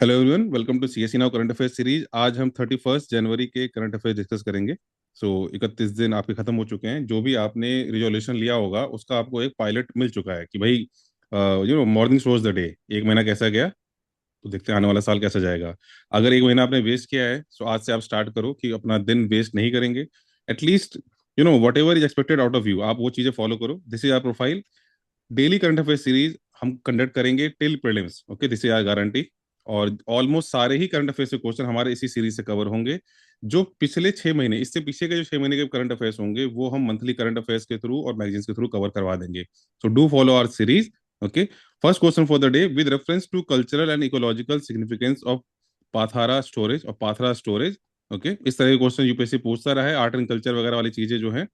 Hello everyone, welcome to CSE now current affairs series. आज हम 31 जनवरी के करंट अफेयर्स डिस्कस करेंगे। 31 दिन आपके खत्म हो चुके हैं। जो भी आपने रिजोल्यूशन लिया होगा उसका आपको एक पायलट मिल चुका है कि भाई मॉर्निंग शोज द डे। एक महीना कैसा गया, तो देखते हैं आने वाला साल कैसा जाएगा। अगर एक महीना आपने वेस्ट किया है तो आज से आप स्टार्ट करो कि अपना दिन वेस्ट नहीं करेंगे। At least whatever is expected out of you, आप वो चीजें फॉलो करो। This is our profile. Daily current affair series हम कंडक्ट करेंगे till prelims. Okay, this is our guarantee. और ऑलमोस्ट सारे ही करंट अफेयर्स के क्वेश्चन हमारे इसी सीरीज से कवर होंगे। जो पिछले 6 महीने, इससे पीछे के जो 6 महीने के करंट अफेयर्स होंगे वो हम मंथली करंट अफेयर्स के थ्रू और मैगजीन्स के थ्रू कवर करवा देंगे। So do follow our series. Okay, first question for the day, with reference to cultural and ecological significance of Pathara storage. Okay, इस तरह के क्वेश्चन यूपीएससी पूछता रहा है। आर्ट एंड कल्चर वगैरह वाली चीजें जो हैं,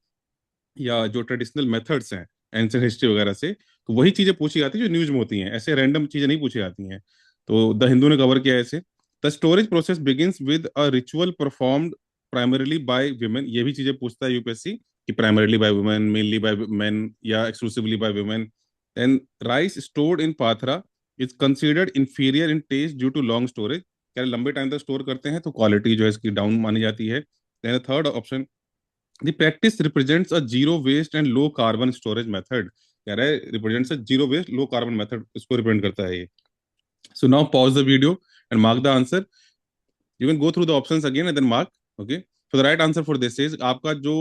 या जो ट्रेडिशनल मेथड्स हैं एंशियंट हिस्ट्री वगैरह से, तो वही चीजें पूछी जाती हैं जो न्यूज में होती हैं। ऐसे रैंडम चीजें नहीं पूछी जाती हैं। तो द हिंदू ने कवर किया है ऐसे। The storage process begins with a ritual performed primarily by women. ये भी चीजें पूछता है यूपीएससी कि primarily by women, mainly by men, या exclusively by women. And rice stored in पाथरा is considered inferior in taste due to long storage. क्या लंबे टाइम तक स्टोर करते हैं तो क्वालिटी जो है इसकी डाउन मानी जाती है। Then third option, the practice represents a zero waste and low carbon storage method. कह रहा है represents a zero waste low carbon method, इसको रिप्रेजेंट करता है ये। So now pause the video and mark the answer. You can go through the options again and then mark. Okay, so the right answer for this is आपका जो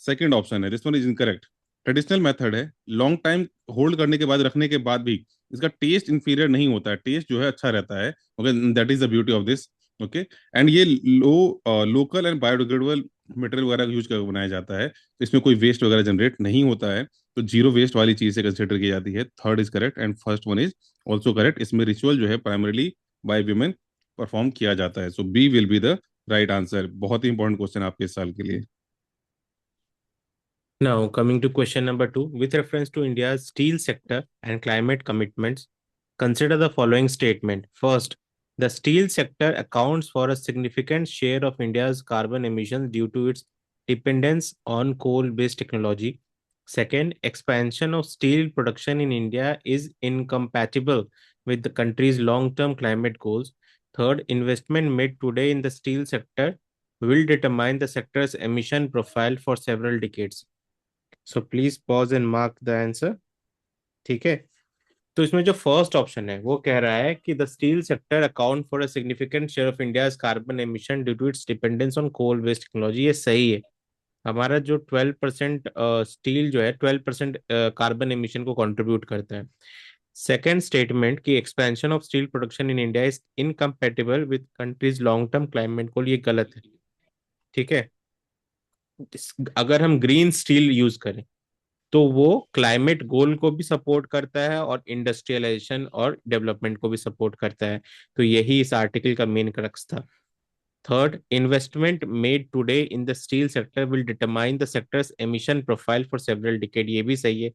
second option है, this one is incorrect. Traditional method है। Long time hold करने के बाद, रखने के बाद भी इसका टेस्ट इंफीरियर नहीं होता है, टेस्ट जो है अच्छा रहता है। Okay, that is the beauty of this. Okay, and ये लोकल एंड बायोडिग्रेडेबल मटेरियल वगैरह यूज कर बनाया जाता है, तो इसमें कोई वेस्ट वगैरह जनरेट नहीं होता है। तो जीरो वेस्ट वाली चीज से कंसिडर की जाती है। Third is correct and first one is also correct. इसमें रिचुअल जो है प्राइमरीली बाय वुमेन परफॉर्म किया जाता है। So B will be the right answer. बहुत ही इंपॉर्टेंट क्वेश्चन आपके इस साल के लिए। Now, coming to question number two, with reference to India's steel sector and climate commitments, consider the following statement. First, the steel sector accounts for a significant share of India's carbon emissions due to its dependence on coal based technology. Second, expansion of steel production in India is incompatible with the country's long term climate goals. Third, investment made today in the steel sector will determine the sector's emission profile for several decades. So please pause and mark the answer. ठीक है। तो इसमें जो first option है वो कह रहा है कि the steel sector account for a significant share of India's carbon emission due to its dependence on coal based technology. ये सही है। हमारा जो 12% स्टील जो है 12% कार्बन एमिशन को कंट्रीब्यूट करता है। सेकेंड स्टेटमेंट कि expansion of steel production in India is incompatible with country's long term climate goal, ये गलत है। ठीक है। अगर हम ग्रीन स्टील यूज करें तो वो क्लाइमेट गोल को भी सपोर्ट करता है और इंडस्ट्रियलाइजेशन और डेवलपमेंट को भी सपोर्ट करता है। तो यही इस आर्टिकल का मेन क्रक्स था। Third, investment made today in the steel sector will determine the sectors emission profile for several decade. ये भी सही है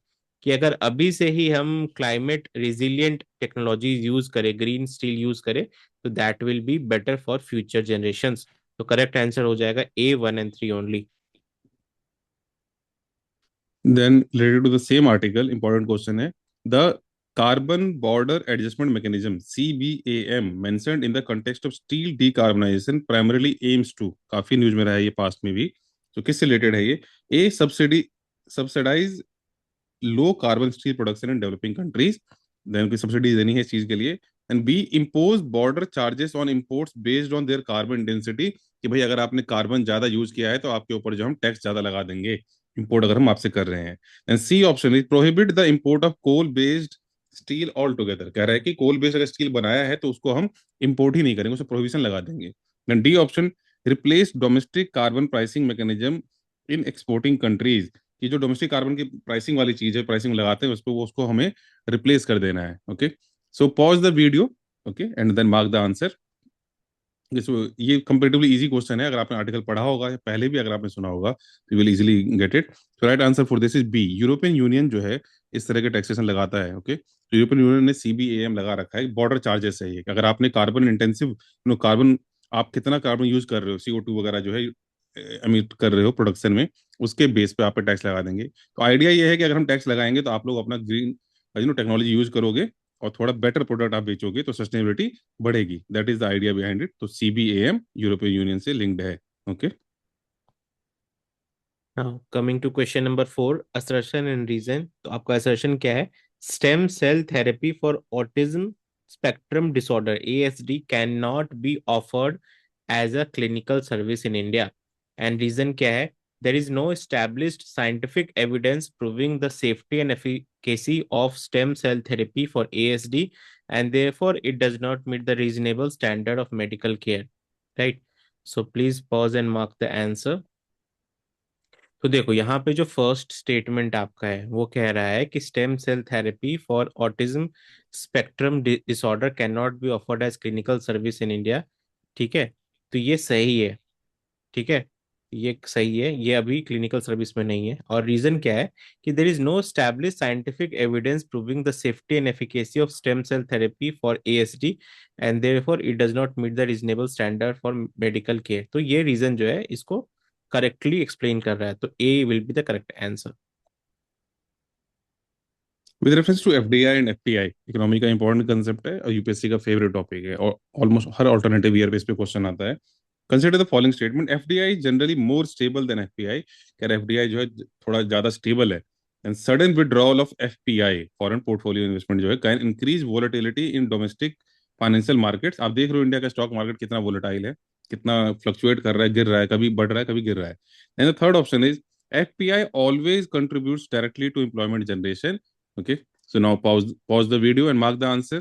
कि अगर अभी से ही हम क्लाइमेट रिजिलियंट टेक्नोलॉजी यूज करें, ग्रीन स्टील यूज करें, तो that will be better for future generations. तो करेक्ट आंसर हो जाएगा A1 and 3 only. Then related to the same article, important question है। The carbon border adjustment mechanism CBAM mentioned in the context of steel decarbonization primarily aims to, काफी news में रहा है ये past में भी। तो किससे रिलेटेड है ये? A subsidize low carbon steel production in developing countries, then उनकी सब्सिडी देनी है इस चीज के लिए। And B, impose border charges on imports based on their carbon density, कि भाई अगर आपने कार्बन ज्यादा यूज किया है तो आपके ऊपर जो हम टैक्स ज्यादा लगा देंगे, इंपोर्ट अगर हम आपसे कर रहे हैं। And C option is prohibit the import of coal based steel altogether. कह रहा है कि कोल बेस्ड अगर स्टील बनाया है तो उसको हम इंपोर्ट ही नहीं करेंगे, उसे प्रोहिबिशन लगा देंगे। And D option, replace domestic carbon pricing mechanism in exporting countries, कि जो डोमेस्टिक कार्बन की प्राइसिंग वाली चीज है, प्राइसिंग लगाते हैं उस पर, वो उसको हमें रिप्लेस कर देना है। Okay, so pause the video. Okay, and then mark the answer. ये कंपेरेटिवली इजी क्वेश्चन है। अगर आपने आर्टिकल पढ़ा होगा या पहले भी अगर आपने सुना होगा तो you will easily get it. तो right answer for this is B. European Union जो है इस तरह के टैक्सेशन लगाता है। ओके, तो यूरोपियन यूनियन ने CBAM लगा रखा है। बॉर्डर चार्जेस है ये, कि अगर आपने कार्बन इंटेंसिव कार्बन, आप कितना कार्बन यूज कर रहे हो, CO2 वगैरह जो है एमिट कर रहे हो प्रोडक्शन में, उसके बेस पे आप पे टैक्स लगा देंगे। तो आइडिया ये है कि अगर हम टैक्स लगाएंगे तो आप लोग अपना ग्रीन टेक्नोलॉजी यूज करोगे, और थोड़ा बेटर प्रोडक्ट आप बेचोगे तो सस्टेनेबिलिटी बढ़ेगी। That is the idea behind it. तो CBAM यूरोपियन यूनियन से लिंक्ड है। Okay. Now, coming to question number 4, assertion and reason. तो आपका assertion क्या है? Stem cell therapy for autism spectrum disorder (ASD) cannot be offered as a clinical service in India. And reason क्या है? There is no established scientific evidence proving the safety and efficacy of stem cell therapy for ASD, and therefore it does not meet the reasonable standard of medical care. Right? So please pause and mark the answer. तो देखो यहाँ पे जो first statement आपका है वो कह रहा है कि stem cell therapy for autism spectrum disorder can not be offered as clinical service in India. ठीक है, तो ये सही है। ठीक है, ये सही है, ये अभी क्लिनिकल सर्विस में नहीं है। और रीजन क्या है कि there is no establish scientific evidence proving the safety and efficacy of stem cell therapy for ASD, and therefore it does not meet the reasonable standard for medical care. तो ये reason जो है इसको correctly explain कर रहा है, तो A will be the correct answer. With reference to FDI and FPI, economy का इंपॉर्टेंट कंसेप्ट है और यूपीएससी का फेवरेट टॉपिक है और ऑलमोस्ट हर ऑल्टरनेटिव ईयर बेस पे क्वेश्चन आता है। Consider the following statement, FDI generally more stable than FPI। क्या FDI जो है थोड़ा ज्यादा स्टेबल है। And sudden withdrawal of FPI foreign portfolio investment जो है can increase volatility in domestic financial markets. आप देख रहे हो इंडिया का स्टॉक मार्केट कितना वोलेटाइल है, कितना फ्लक्चुएट कर रहा है, गिर रहा है, कभी बढ़ रहा है कभी गिर रहा है। And the third option is FPI always contributes directly to employment generation. Okay, so now pause the video and mark the answer.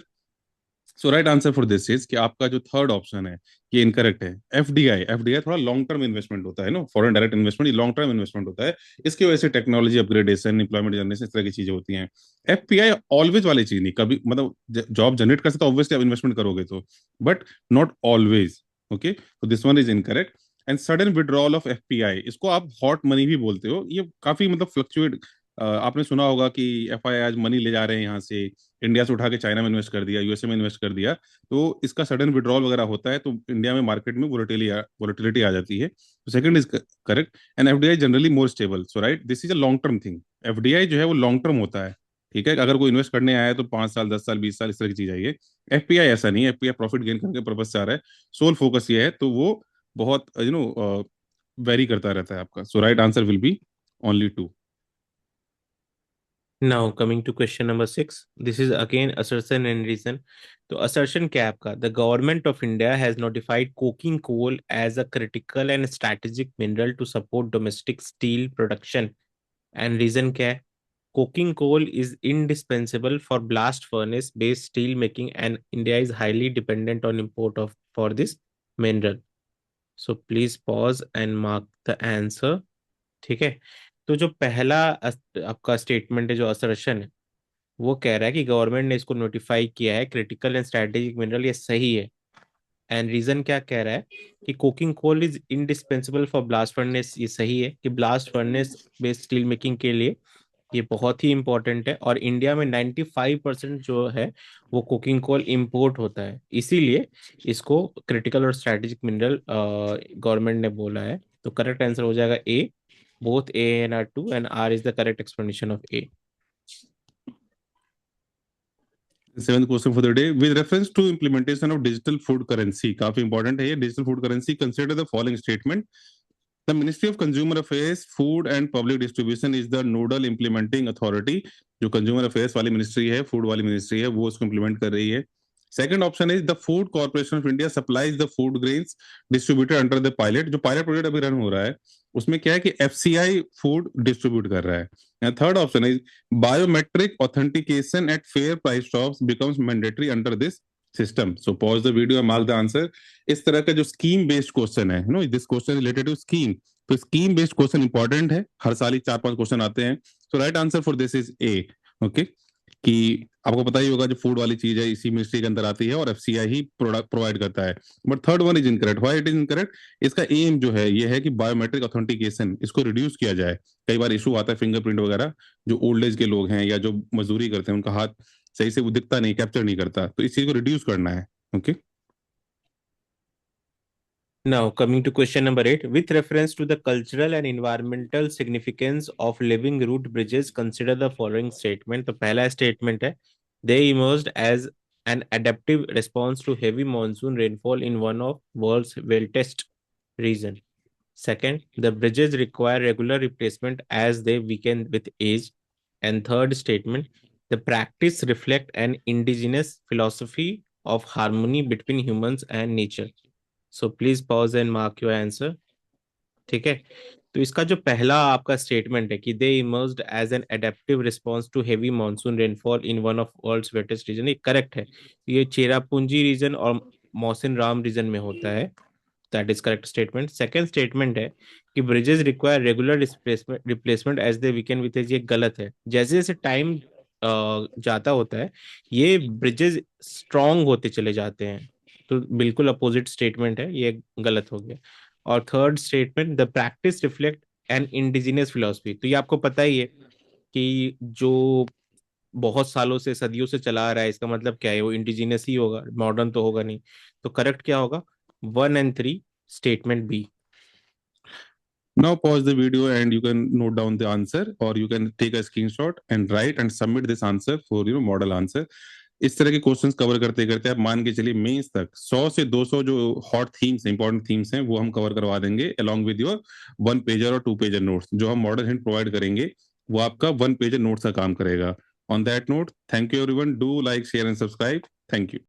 So right answer for this is कि आपका जो थर्ड ऑप्शन है ये इनकरेक्ट है। FDI थोड़ा long term investment होता है ना, फॉरेन डायरेक्ट इन्वेस्टमेंट, ये लॉन्ग टर्म इन्वेस्टमेंट होता है। इसकी वजह से टेक्नोलॉजी अपग्रेडेशन, एम्प्लॉयमेंट जनरेशन, इस तरह की चीजें होती हैं। FPI ऑलवेज वाली चीज नहीं, कभी मतलब जॉब जनरेट कर सकता है ऑब्वियसली आप इन्वेस्टमेंट करोगे तो, बट नॉट ऑलवेज। ओके, तो this one is incorrect. And sudden withdrawal of FPI, इसको आप हॉट मनी भी बोलते हो, ये काफी मतलब फ्लक्चुएट। आपने सुना होगा कि FI आज मनी ले जा रहे हैं यहाँ से, इंडिया से उठा के चाइना में इन्वेस्ट कर दिया, यूएसए में इन्वेस्ट कर दिया, तो इसका सडन विड्रॉल वगैरह होता है तो इंडिया में मार्केट में वोलेटिलिटी आ जाती है। तो second is correct. And FDI generally more stable, so right this is a long term thing. FDI जो है वो लॉन्ग टर्म होता है। ठीक है, अगर कोई इन्वेस्ट करने आया है तो 5 साल 10 साल 20 साल इस तरह की चीज आई है। FPI ऐसा नहीं है, FPI प्रॉफिट गेन करने के पर्पज से आ रहा है, सोल फोकस ये है, तो वो बहुत वेरी करता रहता है आपका। So right answer will be only 2। Now coming to question number 6, this is again assertion and reason. तो assertion क्या है आपका? The government of India has notified coking coal as a critical and strategic mineral to support domestic steel production. And reason क्या है? Coking coal is indispensable for blast furnace based steel making, and India is highly dependent on import of for this mineral. So please pause and mark the answer. ठीक है, तो जो पहला आपका statement है, जो असर्शन है, वो कह रहा है कि गवर्नमेंट ने इसको नोटिफाई किया है क्रिटिकल एंड स्ट्रेटेजिक मिनरल, ये सही है। एंड रीजन क्या कह रहा है कि coking coal is indispensable for blast furnace, ये सही है कि blast furnace based steel making के लिए ये बहुत ही इंपॉर्टेंट है। और इंडिया में 95% जो है वो कोकिंग कोल इंपोर्ट होता है, इसीलिए इसको क्रिटिकल और स्ट्रेटेजिक मिनरल गवर्नमेंट ने बोला है। तो करेक्ट आंसर हो जाएगा ए, both A and R true, and R is the correct explanation of A. Seventh question for the day, with reference to implementation of digital food currency, काफी important है ये digital food currency. Consider the following statement, the ministry of consumer affairs food and public distribution is the nodal implementing authority. जो consumer affairs वाली ministry है, food वाली ministry है, वो उसको इम्प्लीमेंट कर रही है। Second option is the food corporation of India supplies the food grains distributed under the pilot. जो पायलट प्रोजेक्ट अभी रन हो रहा है उसमें क्या है कि FCI फूड डिस्ट्रीब्यूट कर रहा है। Third option is biometric authentication at fair price shops becomes mandatory under this system. So pause the video and mark the answer. इस तरह का जो स्कीम बेस्ड क्वेश्चन है, know this question related to scheme, तो scheme based question important है, हर साल ही 4-5 क्वेश्चन आते हैं। So right answer for this is A. Okay, कि आपको पता ही होगा जो फूड वाली चीज है इसी मिनिस्ट्री के अंदर आती है और FCI ही प्रोडक्ट प्रोवाइड करता है। But third one is incorrect. Why it is incorrect? इसका एम जो है ये है कि बायोमेट्रिक ऑथेंटिकेशन इसको रिड्यूस किया जाए। कई बार इशू आता है फिंगरप्रिंट वगैरह, जो ओल्ड एज के लोग हैं या जो मजदूरी करते हैं उनका हाथ सही से वो दिखता नहीं, कैप्चर नहीं करता, तो इस चीज को रिड्यूस करना है। Okay. Now, coming to question number 8, with reference to the cultural and environmental significance of living root bridges, consider the following statement. तो पहला statement है They emerged as an adaptive response to heavy monsoon rainfall in one of world's wettest region. Second, the bridges require regular replacement as they weaken with age. And third statement, the practice reflect an indigenous philosophy of harmony between humans and nature. So please pause and mark your answer. ठीक है, तो इसका जो पहला आपका statement है कि they emerged as an adaptive response to heavy monsoon rainfall in one of world's wettest region, ये करेक्ट है। ये चेरापूंजी रीजन और मौसिन राम रीजन में होता है। That is correct statement. Second statement है कि bridges require regular replacement as they weaken with age, ये गलत है। जैसे जैसे टाइम जाता होता है ये ब्रिजेस स्ट्रांग होते चले जाते हैं। तो बिल्कुल अपोजिट स्टेटमेंट है, ये गलत हो गया। और third statement, the practice reflect an indigenous philosophy, तो ये आपको पता ही है कि जो बहुत सालों से सदियों से चला आ रहा है, इसका मतलब क्या है, वो इंडिजिनियस ही होगा, मॉडर्न तो होगा नहीं। तो करेक्ट क्या होगा, 1 and 3, statement B. Now pause the video and you can note down the answer, or you can take a screenshot and write and submit this answer for model answer. इस तरह के questions cover करते करते आप मान के चलिए mains तक 100 से 200 जो हॉट थीम्स इंपॉर्टेंट थीम्स हैं वो हम कवर करवा देंगे अलोंग विद योर 1 पेजर और 2 पेजर नोट्स। जो हम मॉडल हिंट प्रोवाइड करेंगे वो आपका 1 पेजर नोट्स का काम करेगा। On that note, thank you everyone, do like share and subscribe. Thank you.